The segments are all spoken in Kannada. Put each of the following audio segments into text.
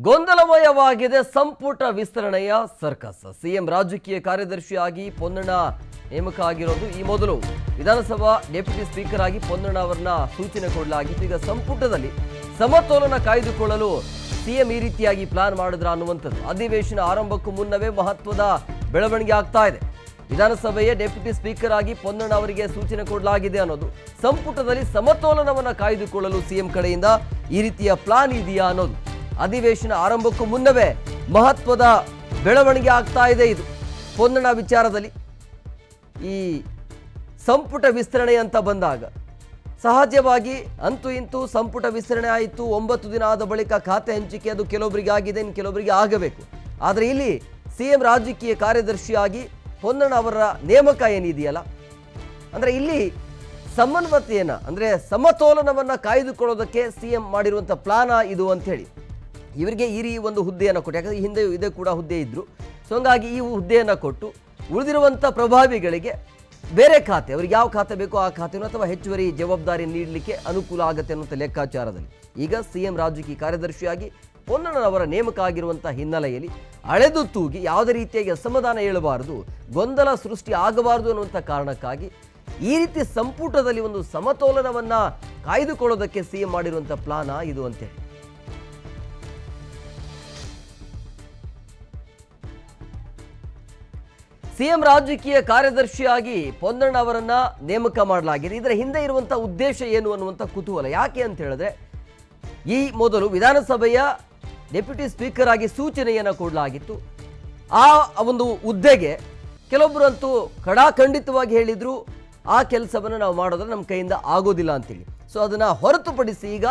ಗೊಂದಲಮಯವಾಗಿದೆ ಸಂಪುಟ ವಿಸ್ತರಣೆಯ ಸರ್ಕಸ್. ಸಿಎಂ ರಾಜಕೀಯ ಕಾರ್ಯದರ್ಶಿಯಾಗಿ ಪೊನ್ನಣ್ಣ ನೇಮಕ ಆಗಿರೋದು. ಈ ಮೊದಲು ವಿಧಾನಸಭಾ ಡೆಪ್ಯೂಟಿ ಸ್ಪೀಕರ್ ಆಗಿ ಪೊನ್ನಣ್ಣ ಅವರನ್ನ ಸೂಚನೆ ಕೊಡಲಾಗಿತ್ತು. ಈಗ ಸಂಪುಟದಲ್ಲಿ ಸಮತೋಲನ ಕಾಯ್ದುಕೊಳ್ಳಲು ಸಿಎಂ ಈ ರೀತಿಯಾಗಿ ಪ್ಲಾನ್ ಮಾಡಿದ್ರ ಅನ್ನುವಂಥದ್ದು ಅಧಿವೇಶನ ಆರಂಭಕ್ಕೂ ಮುನ್ನವೇ ಮಹತ್ವದ ಬೆಳವಣಿಗೆ ಆಗ್ತಾ ಇದೆ. ವಿಧಾನಸಭೆಯ ಡೆಪ್ಯೂಟಿ ಸ್ಪೀಕರ್ ಆಗಿ ಪೊನ್ನಣ್ಣ ಅವರಿಗೆ ಸೂಚನೆ ಕೊಡಲಾಗಿದೆ ಅನ್ನೋದು, ಸಂಪುಟದಲ್ಲಿ ಸಮತೋಲನವನ್ನು ಕಾಯ್ದುಕೊಳ್ಳಲು ಸಿಎಂ ಕಡೆಯಿಂದ ಈ ರೀತಿಯ ಪ್ಲಾನ್ ಇದೆಯಾ ಅನ್ನೋದು ಅಧಿವೇಶನ ಆರಂಭಕ್ಕೂ ಮುನ್ನವೇ ಮಹತ್ವದ ಬೆಳವಣಿಗೆ ಆಗ್ತಾ ಇದೆ. ಇದು ಪೊನ್ನಣ್ಣ ವಿಚಾರದಲ್ಲಿ ಈ ಸಂಪುಟ ವಿಸ್ತರಣೆ ಅಂತ ಬಂದಾಗ ಸಹಜವಾಗಿ ಅಂತೂ ಇಂತೂ ಸಂಪುಟ ವಿಸ್ತರಣೆ ಆಯಿತು. 9 ದಿನ ಆದ ಬಳಿಕ ಖಾತೆ ಹಂಚಿಕೆ ಅದು ಕೆಲವೊಬ್ಬರಿಗೆ ಆಗಿದೆ, ಇನ್ನು ಕೆಲವೊಬ್ಬರಿಗೆ ಆಗಬೇಕು. ಆದರೆ ಇಲ್ಲಿ ಸಿಎಂ ರಾಜಕೀಯ ಕಾರ್ಯದರ್ಶಿಯಾಗಿ ಪೊನ್ನಣ್ಣ ಅವರ ನೇಮಕ ಏನಿದೆಯಲ್ಲ, ಅಂದರೆ ಇಲ್ಲಿ ಸಮನ್ವತೆಯನ್ನು ಅಂದರೆ ಸಮತೋಲನವನ್ನು ಕಾಯ್ದುಕೊಳ್ಳೋದಕ್ಕೆ ಸಿಎಂ ಮಾಡಿರುವಂಥ ಪ್ಲಾನ ಇದು ಅಂಥೇಳಿ ಇವರಿಗೆ ಈ ಒಂದು ಹುದ್ದೆಯನ್ನು ಕೊಟ್ಟು, ಯಾಕಂದರೆ ಹಿಂದೆ ಇದೇ ಕೂಡ ಹುದ್ದೆ ಇದ್ದರು. ಸೊ ಹಂಗಾಗಿ ಈ ಹುದ್ದೆಯನ್ನು ಕೊಟ್ಟು ಉಳಿದಿರುವಂಥ ಪ್ರಭಾವಿಗಳಿಗೆ ಬೇರೆ ಖಾತೆ, ಅವ್ರಿಗೆ ಯಾವ ಖಾತೆ ಬೇಕೋ ಆ ಖಾತೆನೋ ಅಥವಾ ಹೆಚ್ಚುವರಿ ಜವಾಬ್ದಾರಿ ನೀಡಲಿಕ್ಕೆ ಅನುಕೂಲ ಆಗುತ್ತೆ ಅನ್ನುವಂಥ ಲೆಕ್ಕಾಚಾರದಲ್ಲಿ ಈಗ ಸಿಎಂ ರಾಜಕೀಯ ಕಾರ್ಯದರ್ಶಿಯಾಗಿ ಪೊನ್ನಣ್ಣನವರ ನೇಮಕ ಆಗಿರುವಂಥ ಹಿನ್ನೆಲೆಯಲ್ಲಿ ಅಳೆದು ತೂಗಿ ಯಾವುದೇ ರೀತಿಯಾಗಿ ಅಸಮಾಧಾನ ಹೇಳಬಾರದು, ಗೊಂದಲ ಸೃಷ್ಟಿ ಆಗಬಾರದು ಅನ್ನುವಂಥ ಕಾರಣಕ್ಕಾಗಿ ಈ ರೀತಿ ಸಂಪುಟದಲ್ಲಿ ಒಂದು ಸಮತೋಲನವನ್ನು ಕಾಯ್ದುಕೊಳ್ಳೋದಕ್ಕೆ ಸಿಎಂ ಮಾಡಿರುವಂಥ ಪ್ಲಾನ ಇದು ಅಂತೇಳಿ. ಸಿಎಂ ರಾಜಕೀಯ ಕಾರ್ಯದರ್ಶಿಯಾಗಿ ಪೊನ್ನಣ್ಣ ಅವರನ್ನ ನೇಮಕ ಮಾಡಲಾಗಿದೆ. ಇದರ ಹಿಂದೆ ಇರುವಂತಹ ಉದ್ದೇಶ ಏನು ಅನ್ನುವಂಥ ಕುತೂಹಲ. ಯಾಕೆ ಅಂತ ಹೇಳಿದ್ರೆ, ಈ ಮೊದಲು ವಿಧಾನಸಭೆಯ ಡೆಪ್ಯೂಟಿ ಸ್ಪೀಕರ್ ಆಗಿ ಸೂಚನೆಯನ್ನು ಕೊಡಲಾಗಿತ್ತು. ಆ ಒಂದು ಹುದ್ದೆಗೆ ಕೆಲವೊಬ್ಬರು ಅಂತೂ ಖಡಾಖಂಡಿತವಾಗಿ ಹೇಳಿದ್ರು, ಆ ಕೆಲಸವನ್ನು ನಾವು ಮಾಡೋದ್ರೆ ನಮ್ಮ ಕೈಯಿಂದ ಆಗೋದಿಲ್ಲ ಅಂತೇಳಿ. ಸೊ ಅದನ್ನು ಹೊರತುಪಡಿಸಿ ಈಗ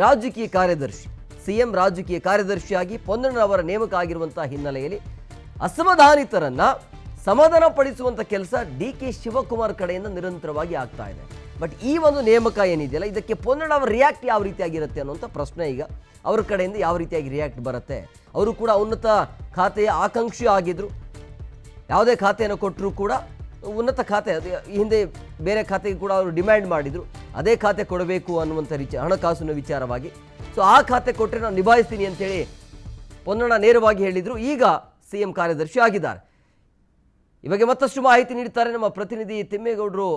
ರಾಜಕೀಯ ಕಾರ್ಯದರ್ಶಿ, ಸಿಎಂ ರಾಜಕೀಯ ಕಾರ್ಯದರ್ಶಿಯಾಗಿ ಪೊನ್ನಣ್ಣ ಅವರ ನೇಮಕ ಆಗಿರುವಂತಹ ಹಿನ್ನೆಲೆಯಲ್ಲಿ ಅಸಮಾಧಾನಿತರನ್ನ ಸಮಾಧಾನ ಪಡಿಸುವಂಥ ಕೆಲಸ ಡಿ.ಕೆ. ಶಿವಕುಮಾರ್ ಕಡೆಯಿಂದ ನಿರಂತರವಾಗಿ ಆಗ್ತಾ ಇದೆ. ಬಟ್ ಈ ಒಂದು ನೇಮಕ ಏನಿದೆಯಲ್ಲ, ಇದಕ್ಕೆ ಪೊನ್ನಣ್ಣ ಅವರ ರಿಯಾಕ್ಟ್ ಯಾವ ರೀತಿಯಾಗಿರುತ್ತೆ ಅನ್ನುವಂಥ ಪ್ರಶ್ನೆ ಈಗ ಅವ್ರ ಕಡೆಯಿಂದ ಯಾವ ರೀತಿಯಾಗಿ ರಿಯಾಕ್ಟ್ ಬರುತ್ತೆ. ಅವರು ಕೂಡ ಉನ್ನತ ಖಾತೆಯ ಆಕಾಂಕ್ಷಿ ಆಗಿದ್ರು. ಯಾವುದೇ ಖಾತೆಯನ್ನು ಕೊಟ್ಟರೂ ಕೂಡ ಉನ್ನತ ಖಾತೆ, ಅದು ಹಿಂದೆ ಬೇರೆ ಖಾತೆಗೆ ಕೂಡ ಅವರು ಡಿಮ್ಯಾಂಡ್ ಮಾಡಿದರು, ಅದೇ ಖಾತೆ ಕೊಡಬೇಕು ಅನ್ನುವಂಥ ಹಣಕಾಸಿನ ವಿಚಾರವಾಗಿ. ಸೊ ಆ ಖಾತೆ ಕೊಟ್ಟರೆ ನಾನು ನಿಭಾಯಿಸ್ತೀನಿ ಅಂತೇಳಿ ಪೊನ್ನಣ್ಣ ನೇರವಾಗಿ ಹೇಳಿದರು. ಈಗ ಸಿಎಂ ಕಾರ್ಯದರ್ಶಿ ಆಗಿದ್ದಾರೆ. ಈ ಬಗ್ಗೆ ಮತ್ತಷ್ಟು ಮಾಹಿತಿ ನೀಡ್ತಾರೆ ನಮ್ಮ ಪ್ರತಿನಿಧಿ ತಿಮ್ಮೇಗೌಡರು,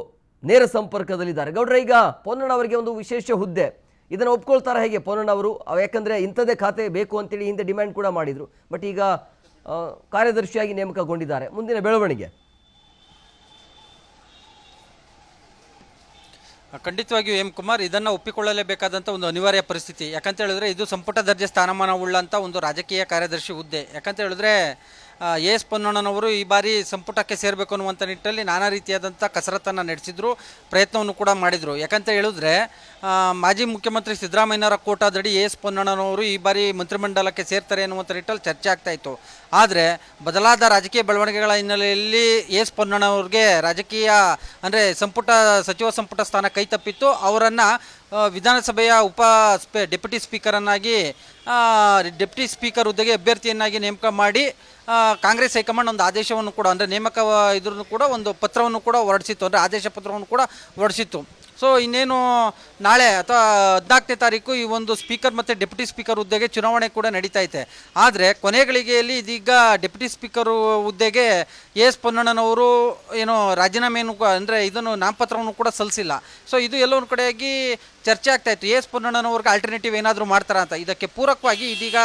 ನೇರ ಸಂಪರ್ಕದಲ್ಲಿದ್ದಾರೆ. ಗೌಡ್ರ, ಈಗ ಪೊನ್ನಣ್ಣ ಅವರಿಗೆ ಒಂದು ವಿಶೇಷ ಹುದ್ದೆ, ಇದನ್ನು ಒಪ್ಕೊಳ್ತಾರೆ ಹೇಗೆ ಪೊನ್ನಣ್ಣ ಅವರು? ಯಾಕಂದರೆ ಇಂಥದ್ದೇ ಖಾತೆ ಬೇಕು ಅಂತೇಳಿ ಹಿಂದೆ ಡಿಮ್ಯಾಂಡ್ ಕೂಡ ಮಾಡಿದರು. ಬಟ್ ಈಗ ಕಾರ್ಯದರ್ಶಿಯಾಗಿ ನೇಮಕಗೊಂಡಿದ್ದಾರೆ. ಮುಂದಿನ ಬೆಳವಣಿಗೆ ಖಂಡಿತವಾಗಿಯೂ ಎಂ ಕುಮಾರ್, ಇದನ್ನು ಒಪ್ಪಿಕೊಳ್ಳಲೇಬೇಕಾದಂಥ ಒಂದು ಅನಿವಾರ್ಯ ಪರಿಸ್ಥಿತಿ. ಯಾಕಂತ ಹೇಳಿದ್ರೆ ಇದು ಸಂಪುಟ ದರ್ಜೆ ಸ್ಥಾನಮಾನ ಉಳ್ಳಂಥ ಒಂದು ರಾಜಕೀಯ ಕಾರ್ಯದರ್ಶಿ ಹುದ್ದೆ. ಯಾಕಂತ ಹೇಳಿದ್ರೆ ಎಸ್ ಪೊನ್ನಣ್ಣನವರು ಈ ಬಾರಿ ಸಂಪುಟಕ್ಕೆ ಸೇರಬೇಕು ಅನ್ನುವಂಥ ನಿಟ್ಟಲ್ಲಿ ನಾನಾ ರೀತಿಯಾದಂಥ ಕಸರತ್ತನ್ನು ನಡೆಸಿದ್ರು, ಪ್ರಯತ್ನವನ್ನು ಕೂಡ ಮಾಡಿದರು. ಯಾಕಂತ ಹೇಳಿದ್ರೆ ಮಾಜಿ ಮುಖ್ಯಮಂತ್ರಿ ಸಿದ್ದರಾಮಯ್ಯನವರ ಕೋಟಾದಡಿ ಎಸ್ ಪೊನ್ನಣ್ಣನವರು ಈ ಬಾರಿ ಮಂತ್ರಿಮಂಡಲಕ್ಕೆ ಸೇರ್ತಾರೆ ಅನ್ನುವಂಥ ನಿಟ್ಟಲ್ಲಿ ಚರ್ಚೆ ಆಗ್ತಾ ಇತ್ತು. ಆದರೆ ಬದಲಾದ ರಾಜಕೀಯ ಬೆಳವಣಿಗೆಗಳ ಹಿನ್ನೆಲೆಯಲ್ಲಿ ಎಸ್ ಪೊನ್ನಣ್ಣವ್ರಿಗೆ ರಾಜಕೀಯ ಅಂದರೆ ಸಚಿವ ಸಂಪುಟ ಸ್ಥಾನ ಕೈ ತಪ್ಪಿತ್ತು. ಅವರನ್ನು ವಿಧಾನಸಭೆಯ ಡೆಪ್ಯೂಟಿ ಸ್ಪೀಕರನ್ನಾಗಿ ಡೆಪ್ಯೂಟಿ ಸ್ಪೀಕರ್ ಹುದ್ದೆಗೆ ಅಭ್ಯರ್ಥಿಯನ್ನಾಗಿ ನೇಮಕ ಮಾಡಿ ಕಾಂಗ್ರೆಸ್ ಹೈಕಮಾಂಡ್ ಒಂದು ಆದೇಶವನ್ನು ಕೂಡ, ಅಂದರೆ ನೇಮಕ ಇದ್ರೂ ಕೂಡ ಒಂದು ಪತ್ರವನ್ನು ಕೂಡ ಹೊರಡಿಸಿತ್ತು, ಅಂದರೆ ಆದೇಶ ಪತ್ರವನ್ನು ಕೂಡ ಹೊರಡಿಸಿತ್ತು. ಸೊ ಇನ್ನೇನು ನಾಳೆ ಅಥವಾ 14ನೇ ತಾರೀಕು ಈ ಒಂದು ಸ್ಪೀಕರ್ ಮತ್ತು ಡೆಪ್ಯೂಟಿ ಸ್ಪೀಕರ್ ಹುದ್ದೆಗೆ ಚುನಾವಣೆ ಕೂಡ ನಡೀತಾ ಇದೆ. ಆದರೆ ಕೊನೆಗಳಿಗೆಯಲ್ಲಿ ಇದೀಗ ಡೆಪ್ಯೂಟಿ ಸ್ಪೀಕರ್ ಹುದ್ದೆಗೆ ಎಸ್ ಪೊನ್ನಣ್ಣನವರು ಏನೋ ರಾಜೀನಾಮೆಯನ್ನು ಅಂದರೆ ಇದನ್ನು ನಾಮಪತ್ರವನ್ನು ಕೂಡ ಸಲ್ಲಿಸಿಲ್ಲ. ಸೊ ಇದು ಎಲ್ಲೊಂದು ಕಡೆಯಾಗಿ ಚರ್ಚೆ ಆಗ್ತಾ ಇತ್ತು, ಎಸ್ ಪೊನ್ನಣ್ಣನವ್ರಿಗೆ ಆಲ್ಟರ್ನೇಟಿವ್ ಏನಾದರೂ ಮಾಡ್ತಾರ ಅಂತ. ಇದಕ್ಕೆ ಪೂರಕವಾಗಿ ಇದೀಗ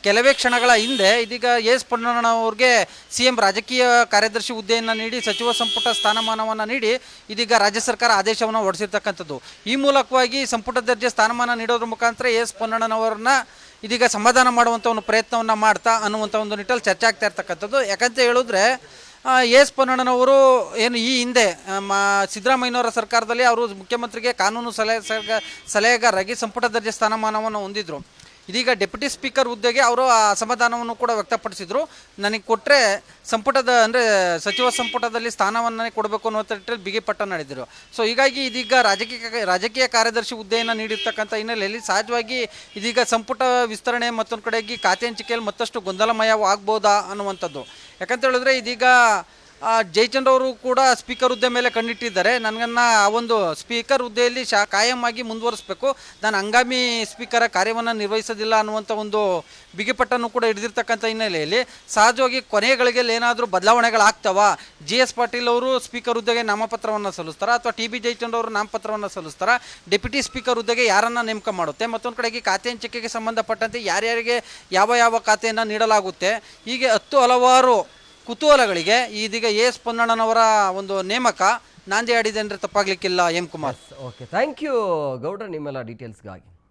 ಕೆಲವೇ ಕ್ಷಣಗಳ ಹಿಂದೆ ಇದೀಗ ಎಸ್ ಪೊನ್ನಣ್ಣನವ್ರಿಗೆ ಸಿಎಂ ರಾಜಕೀಯ ಕಾರ್ಯದರ್ಶಿ ಹುದ್ದೆಯನ್ನು ನೀಡಿ ಸಚಿವ ಸಂಪುಟ ಸ್ಥಾನಮಾನವನ್ನು ನೀಡಿ ಇದೀಗ ರಾಜ್ಯ ಸರ್ಕಾರ ಆದೇಶವನ್ನು ಹೊರಡಿಸಿರ್ತಕ್ಕಂಥದ್ದು. ಈ ಮೂಲಕವಾಗಿ ಸಂಪುಟ ದರ್ಜೆ ಸ್ಥಾನಮಾನ ನೀಡೋದ್ರ ಮುಖಾಂತರ ಎಸ್ ಪೊನ್ನಣ್ಣನವರನ್ನ ಇದೀಗ ಸಮಾಧಾನ ಮಾಡುವಂಥ ಒಂದು ಪ್ರಯತ್ನವನ್ನು ಮಾಡ್ತಾ ಅನ್ನುವಂಥ ಒಂದು ನಿಟ್ಟಲ್ಲಿ ಚರ್ಚೆ ಆಗ್ತಾ ಇರ್ತಕ್ಕಂಥದ್ದು. ಯಾಕಂತ ಹೇಳಿದ್ರೆ ಎಸ್ ಪೊನ್ನಣ್ಣನವರು ಏನು ಈ ಹಿಂದೆ ಸಿದ್ದರಾಮಯ್ಯನವರ ಸರ್ಕಾರದಲ್ಲಿ ಅವರು ಮುಖ್ಯಮಂತ್ರಿಗೆ ಕಾನೂನು ಸಲಹೆಗಾರರಾಗಿ ಸಂಪುಟ ದರ್ಜೆ ಸ್ಥಾನಮಾನವನ್ನು ಹೊಂದಿದ್ರು. ಇದೀಗ ಡೆಪ್ಯೂಟಿ ಸ್ಪೀಕರ್ ಹುದ್ದೆಗೆ ಅವರು ಅಸಮಾಧಾನವನ್ನು ಕೂಡ ವ್ಯಕ್ತಪಡಿಸಿದರು. ನನಗೆ ಕೊಟ್ಟರೆ ಸಂಪುಟದ ಅಂದರೆ ಸಚಿವ ಸಂಪುಟದಲ್ಲಿ ಸ್ಥಾನವನ್ನೇ ಕೊಡಬೇಕು ಅನ್ನುವಂಥ ನಿಟ್ಟಲ್ಲಿ ಬಿಗಿಪಟ್ಟ ನಡೆದಿರು. ಸೊ ಹೀಗಾಗಿ ಇದೀಗ ರಾಜಕೀಯ ಕಾರ್ಯದರ್ಶಿ ಹುದ್ದೆಯನ್ನು ನೀಡಿರ್ತಕ್ಕಂಥ ಹಿನ್ನೆಲೆಯಲ್ಲಿ ಸಹಜವಾಗಿ ಇದೀಗ ಸಂಪುಟ ವಿಸ್ತರಣೆ ಮತ್ತೊಂದು ಕಡೆಗೆ ಖಾತೆ ಹಂಚಿಕೆಯಲ್ಲಿ ಮತ್ತಷ್ಟು ಗೊಂದಲಮಯವಾಗ್ಬೋದಾ ಅನ್ನುವಂಥದ್ದು. ಯಾಕಂತ ಹೇಳಿದ್ರೆ ಇದೀಗ ಜಯಚಂದ್ರ ಅವರು ಕೂಡ ಸ್ಪೀಕರ್ ಹುದ್ದೆ ಮೇಲೆ ಕಣ್ಣಿಟ್ಟಿದ್ದಾರೆ. ನನಗನ್ನ ಆ ಒಂದು ಸ್ಪೀಕರ್ ಹುದ್ದೆಯಲ್ಲಿ ಕಾಯಂ ಆಗಿ ಮುಂದುವರಿಸಬೇಕು, ನಾನು ಹಂಗಾಮಿ ಸ್ಪೀಕರ್ ಕಾರ್ಯವನ್ನು ನಿರ್ವಹಿಸೋದಿಲ್ಲ ಅನ್ನುವಂಥ ಒಂದು ಬಿಗಿಪಟ್ಟನ್ನು ಕೂಡ ಹಿಡಿದಿರ್ತಕ್ಕಂಥ ಹಿನ್ನೆಲೆಯಲ್ಲಿ ಸಹಜವಾಗಿ ಕೊನೆಯ ಗಳಿಗೆಯಲ್ಲಿ ಏನಾದರೂ ಬದಲಾವಣೆಗಳಾಗ್ತವ, GS ಪಾಟೀಲ್ ಅವರು ಸ್ಪೀಕರ್ ಹುದ್ದೆಗೆ ನಾಮಪತ್ರವನ್ನು ಸಲ್ಲಿಸ್ತಾರ ಅಥವಾ TB ಜಯಚಂದ್ರ ಅವರು ನಾಮಪತ್ರವನ್ನು ಸಲ್ಲಿಸ್ತಾರ, ಡೆಪ್ಯೂಟಿ ಸ್ಪೀಕರ್ ಹುದ್ದೆಗೆ ಯಾರನ್ನ ನೇಮಕ ಮಾಡುತ್ತೆ, ಮತ್ತೊಂದು ಕಡೆಗೆ ಖಾತೆ ಹಂಚಿಕೆಗೆ ಸಂಬಂಧಪಟ್ಟಂತೆ ಯಾರ್ಯಾರಿಗೆ ಯಾವ ಖಾತೆಯನ್ನು ನೀಡಲಾಗುತ್ತೆ, ಹೀಗೆ 10 ಹಲವಾರು ಕುತೂಹಲಗಳಿಗೆ ಇದೀಗ AS ಪೊನ್ನಣ್ಣನವರ ಒಂದು ನೇಮಕ ನಾಂದಿ ಆಡಿದೆ ಅಂದರೆ ತಪ್ಪಾಗ್ಲಿಕ್ಕಿಲ್ಲ. M Kumar. Okay, thank you ಗೌಡ್ರ ನಿಮ್ಮೆಲ್ಲ ಡೀಟೇಲ್ಸ್ಗಾಗಿ.